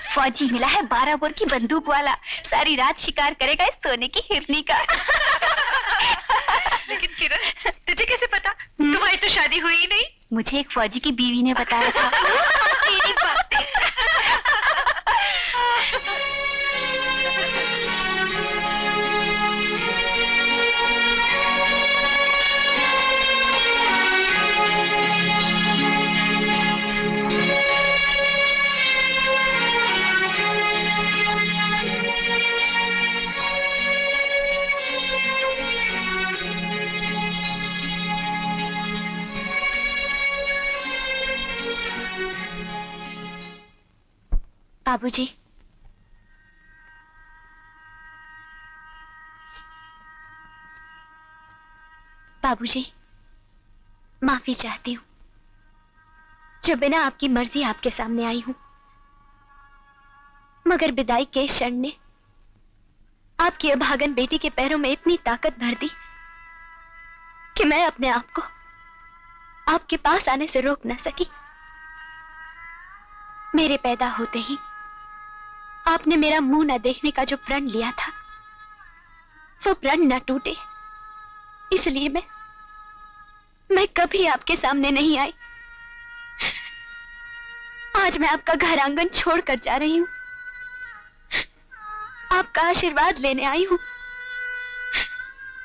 फौजी मिला है 12 बोर की बंदूक वाला, सारी रात शिकार करेगा इस सोने की हिरनी का। लेकिन किरण, तुझे कैसे पता? तुम्हारी तो शादी हुई ही नहीं। मुझे एक फौजी की बीवी ने बताया था। तेरी बातें। बाबूजी, बाबूजी, माफी चाहती हूँ जो बिना आपकी मर्जी आपके सामने आई हूं, मगर विदाई के क्षण ने आपकी अभागन बेटी के पैरों में इतनी ताकत भर दी कि मैं अपने आप को आपके पास आने से रोक न सकी। मेरे पैदा होते ही आपने मेरा मुंह न देखने का जो प्रण लिया था, वो प्रण न टूटे, इसलिए मैं कभी आपके सामने नहीं आई। आज मैं आपका घर आंगन छोड़कर जा रही हूं, आपका आशीर्वाद लेने आई हूं,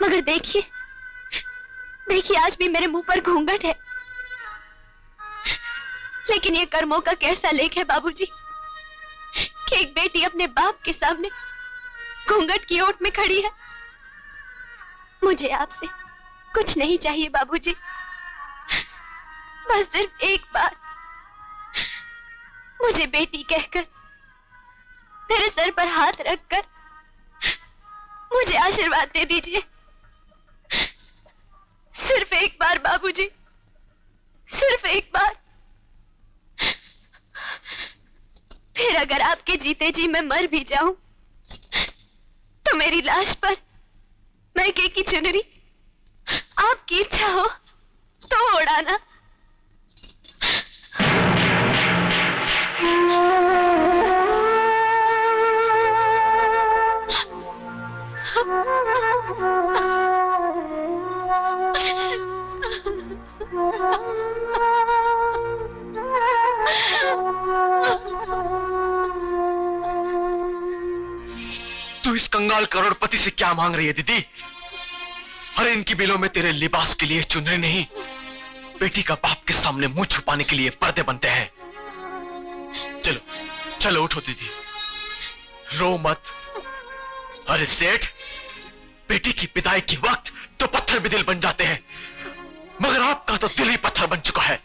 मगर देखिए देखिए आज भी मेरे मुंह पर घूंघट है। लेकिन ये कर्मों का कैसा लेख है बाबूजी कि एक बेटी अपने बाप के सामने घूंघट की ओट में खड़ी है। मुझे आपसे कुछ नहीं चाहिए बाबूजी, बस सिर्फ एक बार मुझे बेटी कहकर मेरे सर पर हाथ रखकर मुझे आशीर्वाद दे दीजिए। सिर्फ एक बार बाबूजी, सिर्फ एक बार। फिर अगर आपके जीते जी मैं मर भी जाऊं तो मेरी लाश पर मैके की चुनरी आपकी इच्छा हो तो उड़ाना। तू इस कंगाल करोड़पति से क्या मांग रही है दीदी? अरे इनकी बिलों में तेरे लिबास के लिए चुनरी नहीं, बेटी का बाप के सामने मुंह छुपाने के लिए पर्दे बनते हैं। चलो चलो उठो दीदी, रो मत। अरे सेठ, बेटी की विदाई के वक्त तो पत्थर भी दिल बन जाते हैं, मगर आपका तो दिल ही पत्थर बन चुका है।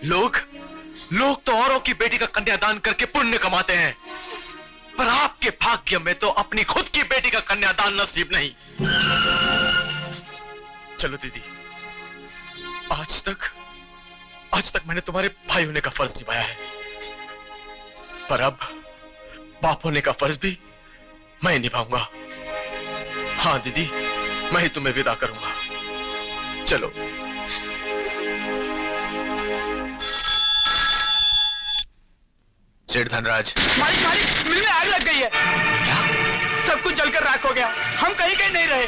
लोग तो औरों की बेटी का कन्यादान करके पुण्य कमाते हैं, पर आपके भाग्य में तो अपनी खुद की बेटी का कन्यादान नसीब नहीं। चलो दीदी, आज तक मैंने तुम्हारे भाई होने का फर्ज निभाया है, पर अब बाप होने का फर्ज भी मैं निभाऊंगा। हाँ दीदी, मैं ही तुम्हें विदा करूंगा। चलो। सेठ धनराज। मालिक मालिक, मिल में आग लग गई है। क्या? सब कुछ जलकर राख हो गया, हम कहीं नहीं रहे।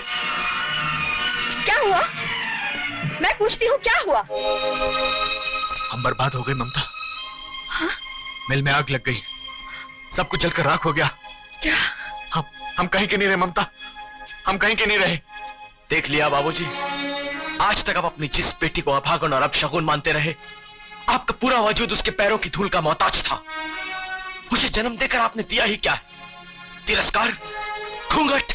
क्या हुआ? मैं पूछती हूँ क्या हुआ? हम बर्बाद हो गए ममता। हाँ? मिल में आग लग गई, सब कुछ जलकर राख हो गया। क्या? हम कहीं के नहीं रहे ममता, हम कहीं के नहीं रहे। देख लिया बाबूजी, आज तक आप अपनी जिस बेटी को अभागन और अपशगुन मानते रहे, आपका पूरा वजूद उसके पैरों की धूल का मोहताज था। उसे जन्म देकर आपने दिया ही क्या? तिरस्कार, घूंघट,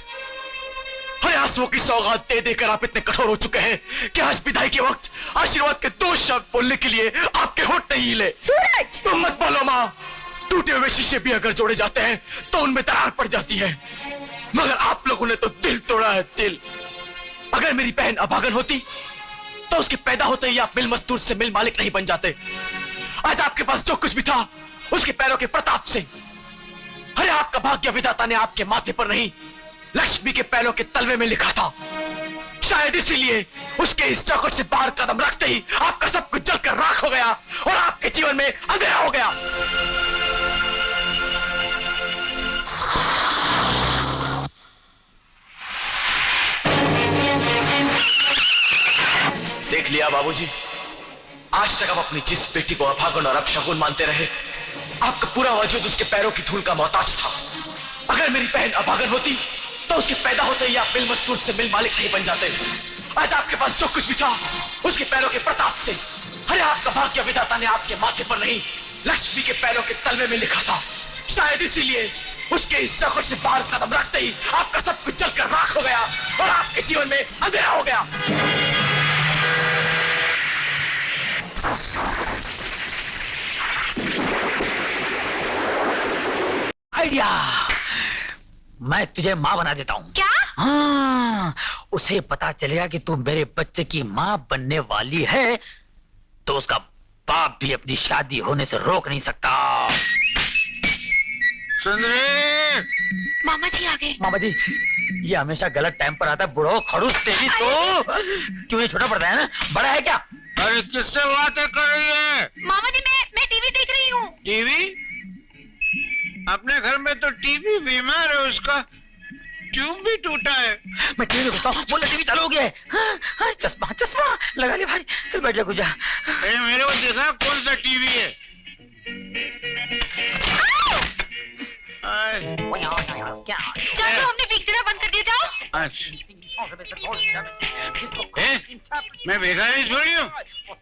हर आंसुओं की सौगात दे देकर आप इतने कठोर हो चुके हैं कि आज विदाई के वक्त आशीर्वाद के 2 शब्द बोलने के लिए आपके होठ नहीं हिले। सूरज! तुम मत बोलो मां, टूटे हुए शीशे भी अगर जोड़े जाते हैं तो उनमें दरार पड़ जाती है, मगर आप लोगों ने तो दिल तोड़ा है, दिल। अगर मेरी बहन अभागन होती तो उसके पैदा होते ही आप मिल मजदूर से मिल मालिक नहीं बन जाते। आज आपके पास जो कुछ भी था उसके पैरों के प्रताप से। अरे आपका भाग्य विधाता ने आपके माथे पर नहीं, लक्ष्मी के पैरों के तलवे में लिखा था। शायद इसीलिए उसके इस चौखट से बाहर कदम रखते ही आपका सब कुछ जलकर राख हो गया और आपके जीवन में अंधेरा हो गया। देख लिया बाबूजी, आज तक आप अपनी जिस बेटी को अभागन और अपशगुन मानते रहे, आपका पूरा वजूद उसके पैरों की धूल का मोहताज था। अगर मेरी बहन अभागन होती तो उसके पैदा होते ही आप मिल मजदूर से मिल मालिक नहीं बन जाते। आज आपके पास जो कुछ भी था उसके पैरों के प्रताप से। अरे आपका भाग्य विधाता ने आपके माथे पर नहीं, लक्ष्मी के पैरों के तलवे में लिखा था। शायद इसीलिए उसके इस जगत से बाहर कदम रखते ही आपका सब कुछ जलकर राख हो गया और आपके जीवन में अंधेरा हो गया। आइडिया, मैं तुझे माँ बना देता हूँ। क्या? हाँ, उसे पता चलेगा कि तू मेरे बच्चे की माँ बनने वाली है, तो उसका बाप भी अपनी शादी होने से रोक नहीं सकता। सुंदरी, मामा जी आ गए। मामा जी, ये हमेशा गलत टाइम पर आता है। बुढ़ो खड़ूस तेरी तो क्यों, ये छोटा पड़ता है ना, बड़ा है क्या? अरे किससे बातें कर रही है? मामा जी मैं टीवी देख रही हूँ। टीवी? अपने घर में तो टीवी बीमार है, उसका ट्यूब भी टूटा है। मैं टीवी देखता हूँ, बोले टीवी चालू हो गया है। हाँ, चश्मा चश्मा लगा ले भाई, चल बैठ जा कुछ। मेरे को देखा कौन सा टीवी है? चलो हमने भीग देना बंद कर दिया, जाओ। मैं भिखारी थोड़ी हूँ,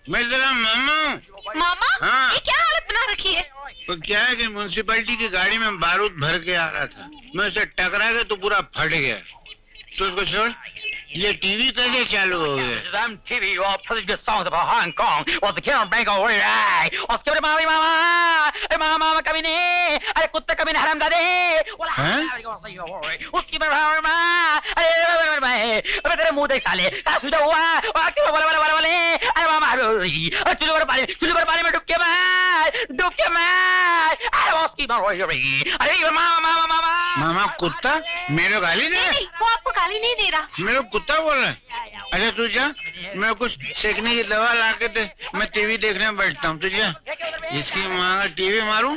मैं तेरा मामा हूँ। मामा? हाँ। ये क्या हालत बना रखी है? तो क्या है कि म्युनिसिपैलिटी की गाड़ी में बारूद भर के आ रहा था, मैं उसे टकरा के तो पूरा फट गया। तो उसको छोड़, ये टीवी कैसे चालू हो गया? TV or playing the songs about Hong Kong or the Karen Bank or उसके बाद मामा कभी नहीं, अरे कुत्ते कभी नहीं हरामजादे, उसकी अरे तेरे मुंह देख साले, तुझे हुआ अरे मामा चूल्हे पर पानी में डुब के मार, अरे उसकी अरे मामा मामा कुत्ता मेरे गाली दे? नहीं, वो आपको गाली नहीं दे रहा। मेरे को कुत्ता बोल रहा है? अच्छा तू जा, मैं कुछ सेकने की दवा ला के दे, मैं टीवी देखने में बैठता हूँ। तुझे इसकी माँ का टीवी मारूं?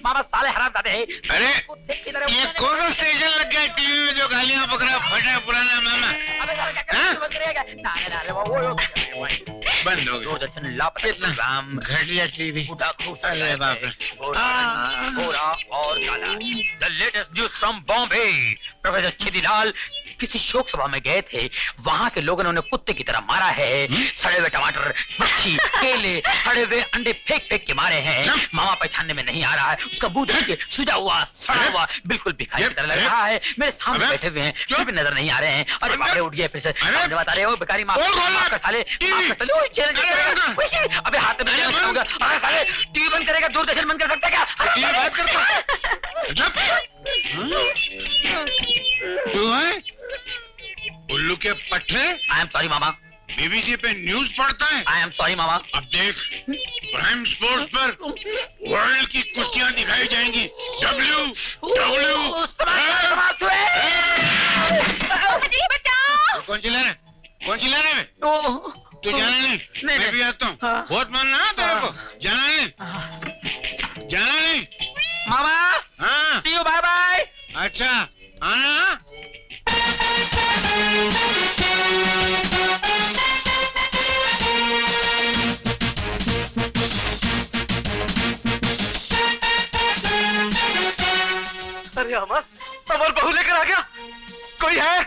मामा साले हरामजादे। अरे ये कौन सा स्टेशन लग गया टीवी में जो गालियां पकड़ा फटा पुराना मामा? बंद हो गया। कितना घटिया टीवी। अरे बाप रे। और the latest news from Bombay. Professor Chhidilal किसी शोक सभा में गए थे, वहां के लोगों ने उन्हें कुत्ते की तरह मारा है। सड़े हुए टमाटर, मच्छी, केले, सड़े हुए अंडे फेंक फेंक के मारे हैं। मामा पहचानने में नहीं आ रहा है, उसका मुंह देखिए सुजा हुआ सड़ा हुआ बिल्कुल भिखारी की तरह लग रहा है। मेरे सामने बैठे हुए हैं, फिर भी नजर नहीं आ रहे हैं। अरे बाप रे, उठ गए फिर से। बता रहे हो भिखारी माफ कर साले, अबे हाथ में अरे साले टीवी बंद करेगा, दूरदर्शन बंद कर सकता क्या? बात करता तू है उल्लू के पट्टे? I am sorry mama. BBC पे न्यूज पढ़ता है? आई एम सॉरी मामा। अब देख, प्राइम स्पोर्ट्स पर वर्ल्ड की कुश्तियां दिखाई जाएंगी। कौन चिल्ला रहा है? कौन चिल्ला रहा है? तू जाना नहीं, मैं भी आता हूँ। बहुत मानना है तेरे को, जाना नहीं, जाना नहीं मामा। हाँ सी यू, बाय बाय। अच्छा आना। अरे अमर, अमर बहू लेकर आ गया। कोई है?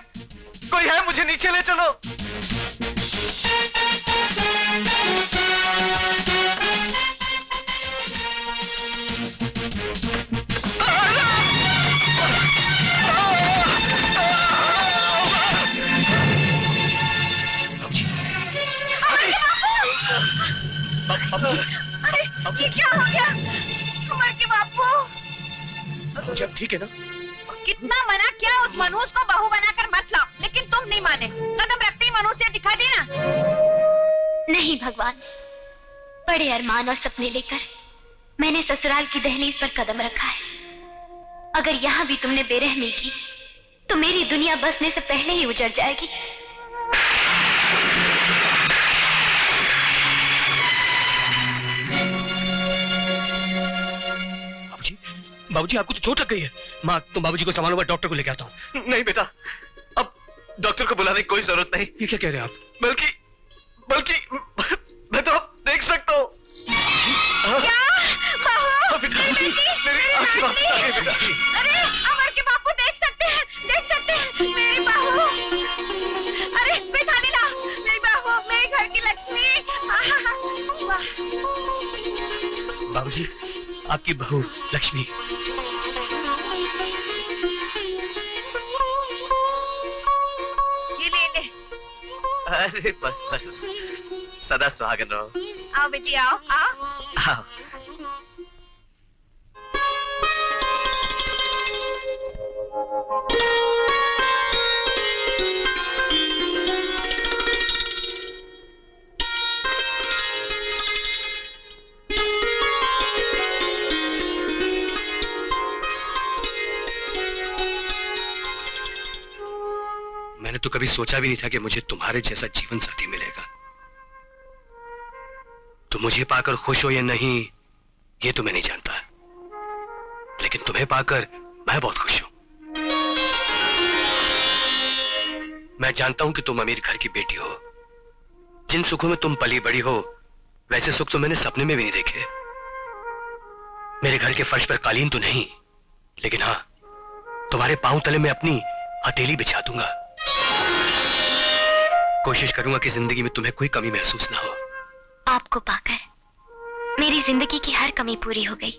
कोई है? मुझे नीचे ले चलो। अरे ये क्या हो गया? अमर के बापू। जब ठीक है ना? कितना मना किया उस मनहूस को बहू बनाकर मत लाओ, लेकिन तुम नहीं माने। कदम रखते ही मनहूस से दिखा देना। नहीं भगवान, बड़े अरमान और सपने लेकर मैंने ससुराल की दहलीज पर कदम रखा है। अगर यहाँ भी तुमने बेरहमी की तो मेरी दुनिया बसने से पहले ही उजड़ जाएगी। बाबूजी आपको तो चोट लग गई है। माँ तुम बाबूजी को संभालो, मैं डॉक्टर को लेके आता हूँ। नहीं बेटा, अब डॉक्टर को बुलाने की कोई जरूरत नहीं। ये क्या कह रहे हैं आप? बल्कि मैं तो अब देख सकता हूँ। अरे अमर के बापू देख सकते हैं मेरी बहू। अरे बैठाली ला, मेरी बहू, मेरे घर की लक्ष्मी। बाबूजी आपकी बहू लक्ष्मी। ये ले ले। अरे बस सदा सुहागन रहो। आओ बेटी आओ आओ। आओ। मैंने तो कभी सोचा भी नहीं था कि मुझे तुम्हारे जैसा जीवन साथी मिलेगा। तो मुझे पाकर खुश हो या नहीं ये तो मैं नहीं जानता, लेकिन तुम्हें पाकर मैं बहुत खुश हूं। मैं जानता हूं कि तुम अमीर घर की बेटी हो। जिन सुखों में तुम पली बड़ी हो वैसे सुख तो मैंने सपने में भी नहीं देखे। मेरे घर के फर्श पर कालीन तो नहीं, लेकिन हाँ तुम्हारे पांव तले में अपनी हथेली बिछा दूंगा। कोशिश करूंगा कि जिंदगी में तुम्हें कोई कमी महसूस ना हो। आपको पाकर मेरी जिंदगी की हर कमी पूरी हो गई।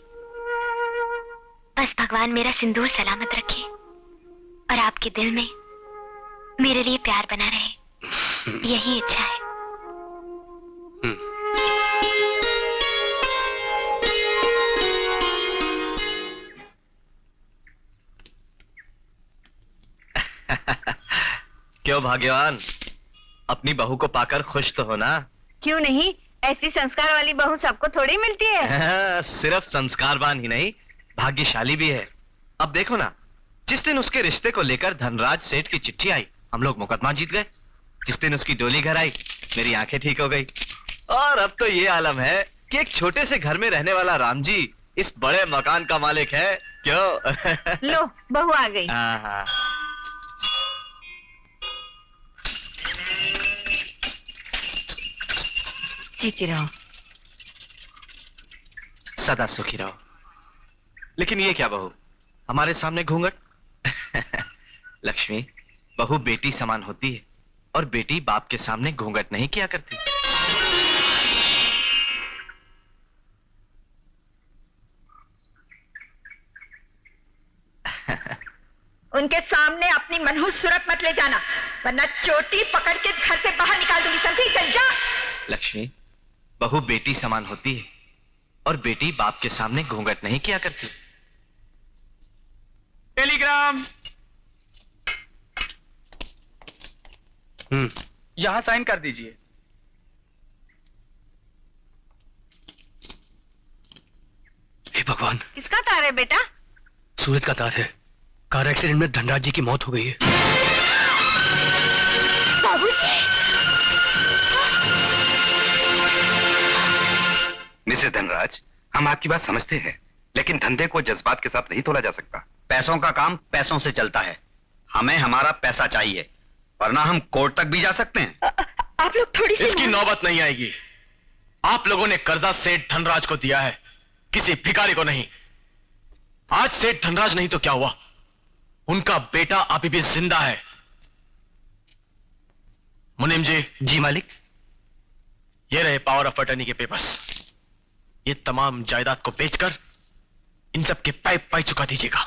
बस भगवान मेरा सिंदूर सलामत रखे और आपके दिल में मेरे लिए प्यार बना रहे, यही इच्छा है। क्यों भाग्यवान, अपनी बहू को पाकर खुश तो हो ना? क्यों नहीं, ऐसी संस्कार वाली बहू सबको थोड़ी मिलती है। सिर्फ संस्कारवान ही नहीं, भाग्यशाली भी है। अब देखो ना, जिस दिन उसके रिश्ते को लेकर धनराज सेठ की चिट्ठी आई, हम लोग मुकदमा जीत गए। जिस दिन उसकी डोली घर आई, मेरी आंखें ठीक हो गई। और अब तो ये आलम है कि एक छोटे से घर में रहने वाला राम जी इस बड़े मकान का मालिक है। क्यों? लो बहू आ गई। हाँ। जीती रहो। सदा सुखी रहो। लेकिन ये क्या बहू, हमारे सामने घूंघट? लक्ष्मी, बहू बेटी समान होती है और बेटी बाप के सामने घूंघट नहीं किया करती। उनके सामने अपनी मनहूस सूरत मत ले जाना, वरना चोटी पकड़ के घर से बाहर निकाल दूंगी, समझी? चल जा। लक्ष्मी, बहू बेटी समान होती है और बेटी बाप के सामने घूंघट नहीं किया करती। टेलीग्राम। यहां साइन कर दीजिए। हे भगवान, किसका तार है बेटा? सूरज का तार है। कार एक्सीडेंट में धनराज जी की मौत हो गई है। बाबूजी। मिसेस धनराज, हम आपकी बात समझते हैं, लेकिन धंधे को जज्बात के साथ नहीं तोला जा सकता। पैसों का काम पैसों से चलता है। हमें हमारा पैसा चाहिए, वरना हम कोर्ट तक भी जा सकते हैं। आप लोग थोड़ी सी इसकी नौबत नहीं आएगी। आप लोगों ने कर्जा सेठ धनराज को दिया है, किसी भिखारी को नहीं। आज सेठ धनराज नहीं तो क्या हुआ, उनका बेटा अभी भी जिंदा है। मुनीम जी। जी मालिक। ये रहे पावर ऑफ अटर्नी के पेपर्स। ये तमाम जायदाद को बेचकर इन सब के पाई चुका दीजिएगा।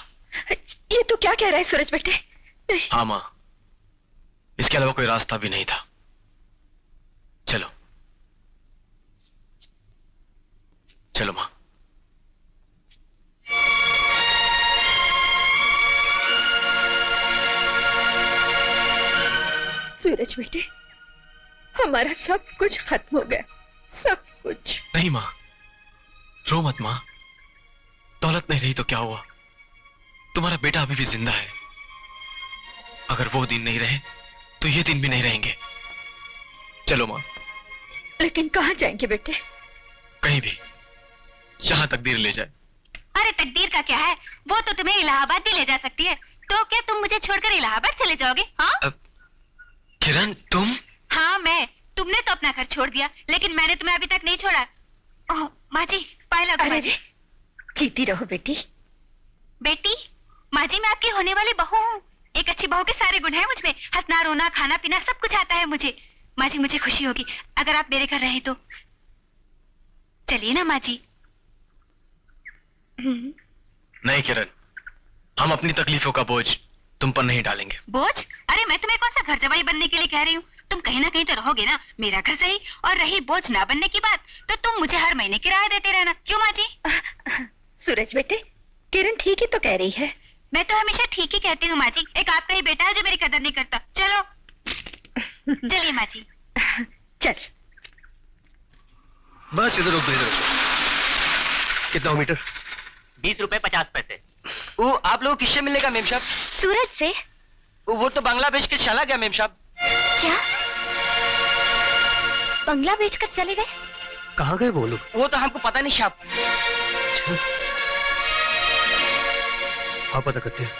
ये तो क्या कह रहा है सूरज बेटे? हाँ मां, इसके अलावा कोई रास्ता भी नहीं था। चलो चलो मां। सूरज बेटे, हमारा सब कुछ खत्म हो गया, सब कुछ। नहीं मां, रो मत मां। दौलत नहीं रही तो क्या हुआ, तुम्हारा बेटा अभी भी जिंदा है। अगर वो दिन नहीं रहे तो ये दिन भी नहीं रहेंगे। चलो मां। लेकिन कहां जाएंगे बेटे? कहीं भी, जहां तकदीर ले जाए। अरे तकदीर का क्या है, वो तो तुम्हें इलाहाबाद भी ले जा सकती है। तो क्या तुम मुझे छोड़कर इलाहाबाद चले जाओगे? हाँ किरण, तुम? हाँ मैं। तुमने तो अपना घर छोड़ दिया, लेकिन मैंने तुम्हें अभी तक नहीं छोड़ा। ओह माँ जी, पाए लगो माँ जी। जीती रहो बेटी। बेटी? माँ जी मैं आपकी होने वाली बहू हूँ। एक अच्छी बहू के सारे गुण हैं मुझ में। हंसना, रोना, खाना पीना सब कुछ आता है मुझे। माँ जी मुझे खुशी होगी अगर आप मेरे घर रहे तो। चलिए ना माँ जी। नहीं किरण, हम अपनी तकलीफों का बोझ तुम पर नहीं डालेंगे। बोझ? अरे मैं तुम्हें कौन सा घर जवाई बनने के लिए कह रही हूँ। तुम कहीं ना कहीं तो रहोगे ना, मेरा घर सही। और रही बोझ ना बनने की बात, तो तुम मुझे हर महीने किराया देते रहना। क्यों माँ जी? सूरज बेटे, किरण ठीक ही तो कह रही है। मैं तो हमेशा ठीक ही कहती हूँ माँ जी। एक आपका ही बेटा है जो मेरी कदर नहीं करता। चलो चलिए माँ जी। चल बस इधर रुक दो, इधर रुक दो। कितना हो मीटर? 20 रुपए 50 पैसे। वो आप लोग किससे मिलेगा मेम साहब? सूरज से। वो तो बांग्लादेश के चला गया मेम साहब। क्या? बंगला बेचकर चले गए? कहाँ गए वो लोग? वो तो हमको पता नहीं साहब। हाँ पता करते हैं।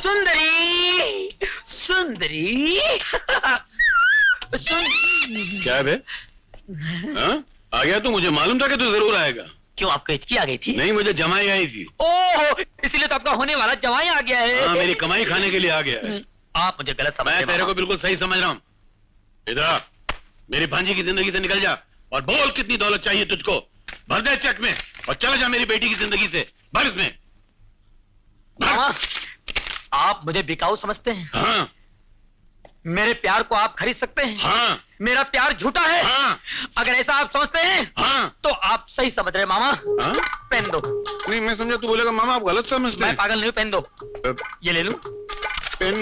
सुंदरी सुंदरी क्या है बे? हाँ? आ गया तू? मुझे मालूम था कि तू जरूर आएगा। क्यों, आपको हिचकी आ गई थी? नहीं, मुझे जमाई आई थी। ओह, इसलिए तो आपका होने वाला जवाई आ गया है। हाँ, मेरी कमाई खाने के लिए आ गया है। आप मुझे गलत समझ रहे हैं। मैं तेरे को बिल्कुल सही समझ रहा हूँ। इधर मेरी भांजी की जिंदगी से निकल जा और बोल कितनी दौलत चाहिए तुझको। भर दे चेक में और चला जा मेरी बेटी की जिंदगी से। भर इसमें। मामा, आप मुझे बिकाऊ समझते हैं? हाँ। मेरे प्यार को आप खरीद सकते हैं? हाँ। मेरा प्यार झूठा है? हाँ। अगर ऐसा आप सोचते हैं हाँ। तो आप सही समझ रहे मामा। हाँ? पेन दो। नहीं, मैं समझा तू बोलेगा मामा आप गलत समझते मैं हैं। पागल नहीं हूँ, पेन दो। ये ले लूं? पेन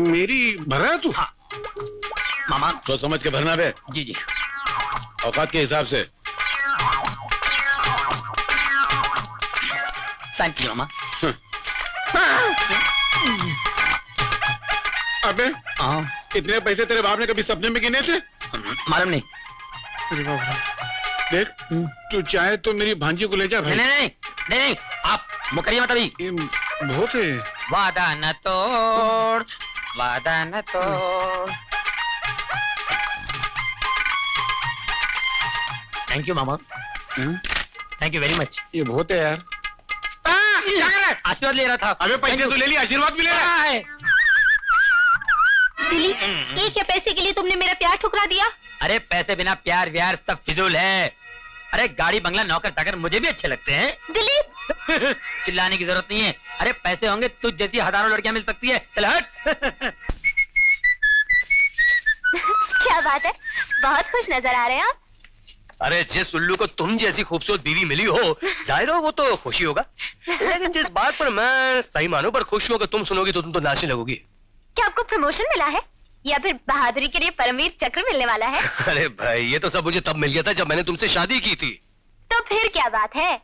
मेरी भर रहा है तू? हाँ मामा। तो समझ के भरना बे। जी जी। औकात के हिसाब से। साइन कीजिए मामा। अबे इतने पैसे तेरे बाप ने कभी सपने में गिने थे? मालूम नहीं। देख, तू चाहे तो मेरी भांजी को ले जा भाई। नहीं नहीं नहीं, नहीं। आप मुकरिए मत अभी। बहुत है। वादा न तोड़, वादा न तोड़। Thank you mama. Thank you very much. ये बहुत है यार। क्या कर रहा है? आशीर्वाद ले रहा था। अबे पैसे तो ले लिया, आशीर्वाद भी ले रहा है। दिलीप, एक या पैसे के लिए तुमने मेरा प्यार ठुकरा दिया? अरे पैसे बिना प्यार व्यार सब फिजूल है। अरे गाड़ी बंगला नौकर चाकर मुझे भी अच्छे लगते हैं। दिलीप चिल्लाने की जरूरत नहीं है। अरे पैसे होंगे तुझ जैसी हजारों लड़कियां मिल सकती है। चल हट। क्या बात है, बहुत खुश नजर आ रहे हैं आप। अरे जिस उल्लू को तुम जैसी खूबसूरत बीवी मिली हो, जाहिर हो वो तो खुशी होगा। लेकिन जिस बात पर मैं सही मानू पर खुश हूँ कि तुम सुनोगी तो तुम तो नाचने लगोगी। क्या आपको प्रमोशन मिला है या फिर बहादुरी के लिए परमवीर चक्र मिलने वाला है? अरे भाई ये तो सब मुझे तब मिल गया था जब मैंने तुमसे शादी की थी। तो फिर क्या बात है?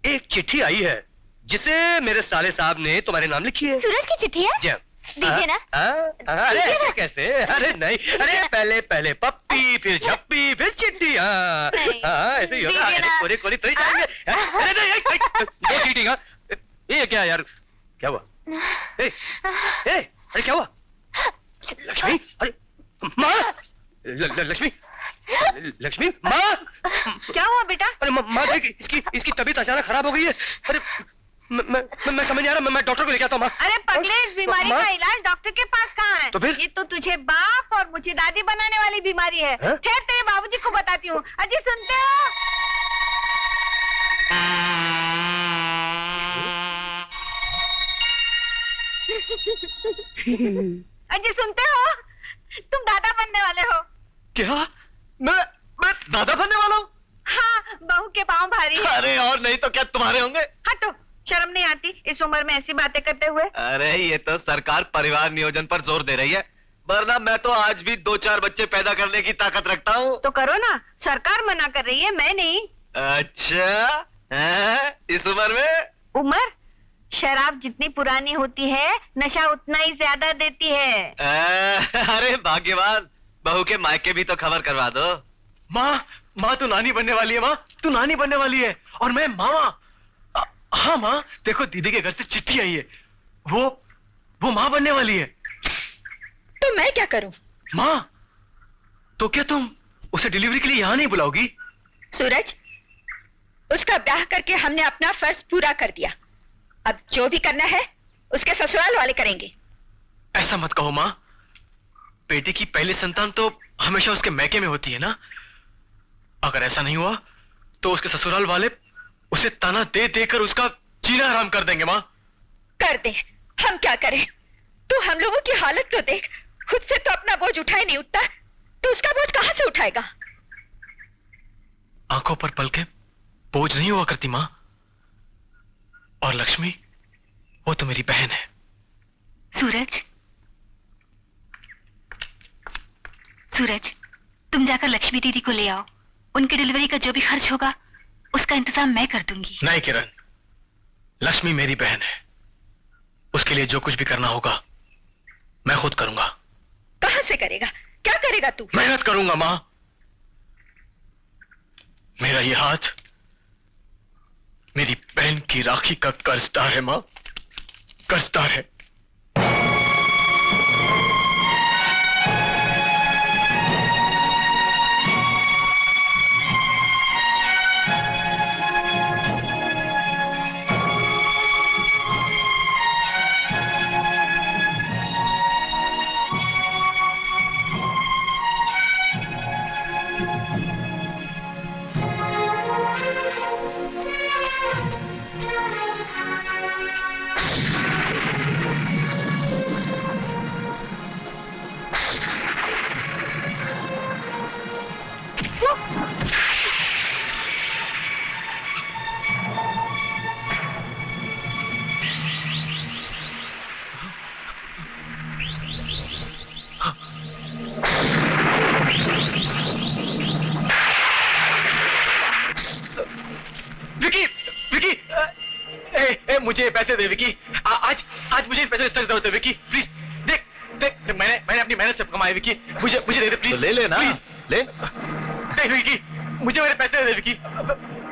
एक चिट्ठी आई है जिसे मेरे साले साहब ने तुम्हारे नाम लिखी है। सूरज की चिट्ठी है? जी दीजिए ना। अरे ऐसे कैसे? अरे नहीं, अरे पहले पहले पप्पी फिर झप्पी फिर चिट्ठी। हाँ ऐसे ही होगा। अरे कोरे कोरे तो ही जाएंगे। अरे नहीं, दो चीटिंग। ये क्या यार, क्या हुआ? अरे क्या हुआ? लक्ष्मी, अरे माँ, लक्ष्मी, लक्ष्मी माँ। क्या हुआ बेटा? अरे माँ देख, इसकी तबीयत अचानक खराब हो गई है। अरे मैं समझ नहीं आ रहा। मैं डॉक्टर को लेके आता हूँ। अरे पगले, इस बीमारी का इलाज डॉक्टर के पास कहाँ है? तो फिर? ये तो तुझे बाप और मुझे दादी बनाने वाली बीमारी है। ठहर तेरे बाबूजी को बताती हूँ। अजी सुनते हो? अजी सुनते हो? तुम दादा बनने वाले हो। क्या? मैं दादा बनने वाला हूँ? हाँ, बहू के पाँव भारी है। अरे और नहीं तो क्या तुम्हारे होंगे? हटो, शर्म नहीं आती इस उम्र में ऐसी बातें करते हुए? अरे ये तो सरकार परिवार नियोजन पर जोर दे रही है, वरना मैं तो आज भी 2-4 बच्चे पैदा करने की ताकत रखता हूँ। तो करो ना, सरकार मना कर रही है, मैं नहीं। अच्छा है? इस उम्र में? उम्र? शराब जितनी पुरानी होती है नशा उतना ही ज्यादा देती है। अरे भाग्यवान, बहू के मायके भी तो खबर करवा दो। माँ माँ तू नानी बनने वाली है। माँ तू नानी बनने वाली है और मैं मामा। हाँ माँ, देखो दीदी के घर से चिट्ठी आई है, वो माँ बनने वाली है। तो मैं क्या करूं? माँ, तो क्या तुम उसे डिलीवरी के लिए यहाँ नहीं बुलाओगी? सूरज, उसका ब्याह करके हमने अपना फर्ज पूरा कर दिया। अब जो भी करना है उसके ससुराल वाले करेंगे। ऐसा मत कहो माँ, बेटी की पहली संतान तो हमेशा उसके मैके में होती है ना। अगर ऐसा नहीं हुआ तो उसके ससुराल वाले उसे ताना दे देकर उसका जीना हराम कर देंगे। माँ कर दे, हम क्या करें? तू हम लोगों की हालत तो देख, खुद से तो अपना बोझ उठाए नहीं उठता, तो उसका बोझ कहां से उठाएगा? आंखों पर पलके बोझ नहीं हुआ करती माँ। और लक्ष्मी, वो तो मेरी बहन है। सूरज, सूरज, तुम जाकर लक्ष्मी दीदी को ले आओ। उनकी डिलीवरी का जो भी खर्च होगा उसका इंतजाम मैं कर दूंगी। नहीं किरण, लक्ष्मी मेरी बहन है, उसके लिए जो कुछ भी करना होगा मैं खुद करूंगा। कहां से करेगा? क्या करेगा तू? मेहनत करूंगा माँ। मेरा ये हाथ मेरी बहन की राखी का कर्जदार है माँ, कर्जदार है। मुझे पैसे दे विकी, आज मुझे पैसे की सख्त जरूरत है विकी, प्लीज। देख मैंने अपनी मेहनत से कमाए विकी, मुझे दे दे प्लीज। तो ले लेना, ले। देख विकी, मुझे मेरे पैसे दे दे विकी।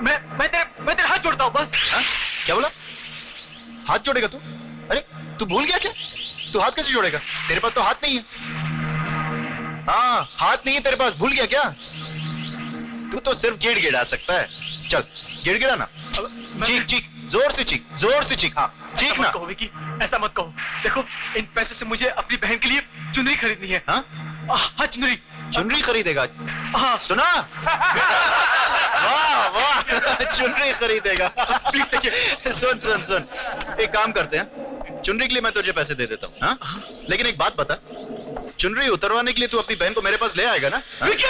मैं तेरे हाथ जोड़ता हूँ बस। हा? क्या बोला? हाथ जोड़ेगा तू? अरे तू भूल गया क्या? तू हाथ कैसे जोड़ेगा? तेरे पास तो हाथ नहीं है। हाँ, हाथ नहीं है तेरे पास, भूल गया क्या? तू तो सिर्फ गिड़गिड़ा सकता है। चल गिड़गिड़ा ना, चीख चीख, जोर से चीख, जोर से चीख। हाँ चीख ना। कहो विकी, ऐसा मत कहो। देखो इन पैसों से मुझे अपनी बहन के लिए चुनरी खरीदनी है। हाँ चुनरी खरीदेगा? हाँ सुना? वाह वाह, चुनरी खरीदेगा। प्लीज देखिए। सुन, एक काम करते हैं, चुनरी के लिए मैं तुझे पैसे दे देता हूँ। लेकिन एक बात बता, चुनरी उतरवाने के लिए तू अपनी बहन को मेरे पास ले आएगा ना? विकी!